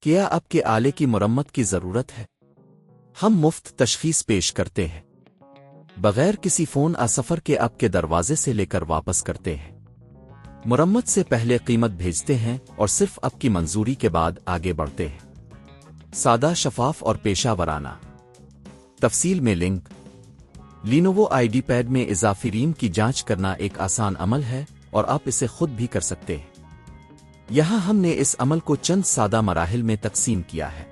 क्या आपके आले की मरम्मत की ज़रूरत है? हम मुफ्त तशखीस पेश करते हैं। बगैर किसी फ़ोन सफ़र के आपके दरवाजे से लेकर वापस करते हैं। मरम्मत से पहले क़ीमत भेजते हैं और सिर्फ आपकी मंजूरी के बाद आगे बढ़ते हैं। सादा, शफाफ और पेशा वराना। तफसील में लिंक। लीनोवो आईपैड में इजाफी रीम की जांच करना एक आसान अमल है और आप इसे खुद भी कर सकते हैं। यहाँ हमने इस अमल को चंद सादा मराहिल में तकसीम किया है।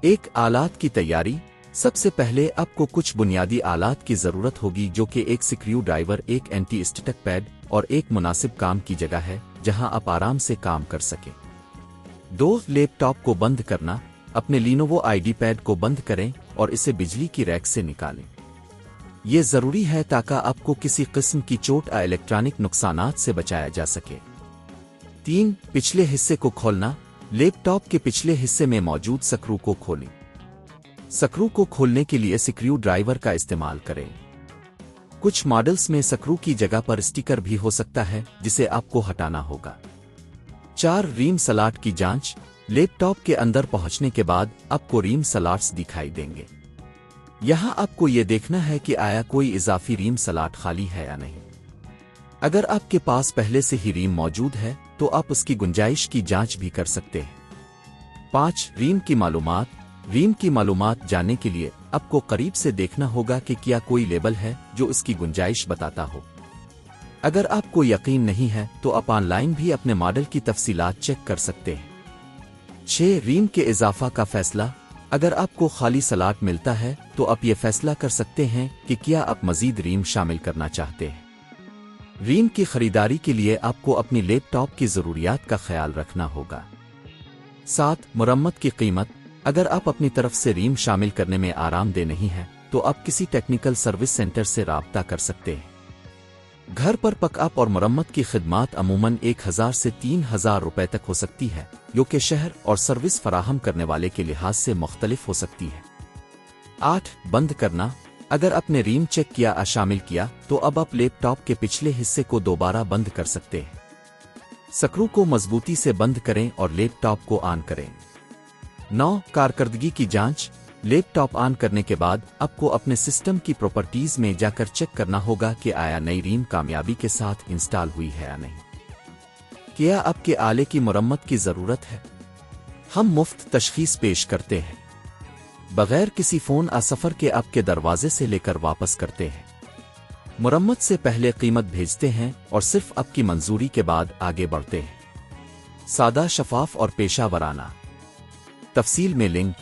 एक, आलात की तैयारी। सबसे पहले आपको कुछ बुनियादी आलात की ज़रूरत होगी, जो कि एक स्क्रू ड्राइवर, एक एंटी स्टैटिक पैड और एक मुनासिब काम की जगह है जहां आप आराम से काम कर सकें। 2, लैपटॉप को बंद करना। अपने लीनोवो आईपैड को बंद करें और इसे बिजली की रैक से निकालें। ये ज़रूरी है ताकि आपको किसी किस्म की चोट या इलेक्ट्रॉनिक नुकसानात से बचाया जा सके। 3, पिछले हिस्से को खोलना। लैपटॉप के पिछले हिस्से में मौजूद स्क्रू को खोलें। स्क्रू को खोलने के लिए स्क्रू ड्राइवर का इस्तेमाल करें। कुछ मॉडल्स में स्क्रू की जगह पर स्टिकर भी हो सकता है, जिसे आपको हटाना होगा। 4, रीम स्लॉट की जांच। लैपटॉप के अंदर पहुंचने के बाद आपको रीम स्लॉट्स दिखाई देंगे। यहां आपको यह देखना है कि आया कोई इजाफी रीम स्लॉट खाली है या नहीं। अगर आपके पास पहले से ही रीम मौजूद है तो आप उसकी गुंजाइश की जांच भी कर सकते हैं। 5, रीम की मालूमात। रीम की मालूमात जानने के लिए आपको करीब से देखना होगा कि क्या कोई लेबल है जो इसकी गुंजाइश बताता हो। अगर आपको यकीन नहीं है तो आप ऑनलाइन भी अपने मॉडल की तफसीलात चेक कर सकते हैं। 6, रीम के इजाफा का फैसला। अगर आपको खाली स्लॉट मिलता है तो आप ये फैसला कर सकते हैं कि क्या आप मजीद रीम शामिल करना चाहते हैं। रीम की खरीदारी के लिए आपको अपनी लैपटॉप की ज़रूरियात का ख्याल रखना होगा। 7, मरम्मत की कीमत। अगर आप अपनी तरफ से रीम शामिल करने में आरामदेह नहीं है तो आप किसी टेक्निकल सर्विस सेंटर से राब्ता कर सकते हैं। घर पर पकअप और मरम्मत की खिदमात अमूमन 1000 से 3000 रुपए तक हो सकती है, जो कि शहर और सर्विस फराहम करने वाले के लिहाज से मुख्तलिफ हो सकती है। 8, बंद करना। अगर आपने रीम चेक किया या शामिल किया तो अब आप लैपटॉप के पिछले हिस्से को दोबारा बंद कर सकते हैं। स्क्रू को मजबूती से बंद करें और लैपटॉप को ऑन करें। 9, कारकर्दगी की जांच। लैपटॉप ऑन करने के बाद आपको अपने सिस्टम की प्रॉपर्टीज में जाकर चेक करना होगा कि आया नई रीम कामयाबी के साथ इंस्टॉल हुई है या नहीं। क्या आपके आले की मरम्मत की ज़रूरत है? हम मुफ्त तशखीस पेश करते हैं। बगैर किसी फ़ोन सफ़र के आपके दरवाजे से लेकर वापस करते हैं। मरम्मत से पहले क़ीमत भेजते हैं और सिर्फ आपकी मंजूरी के बाद आगे बढ़ते हैं। सादा, शफाफ और पेशा वराना। तफसील में लिंक।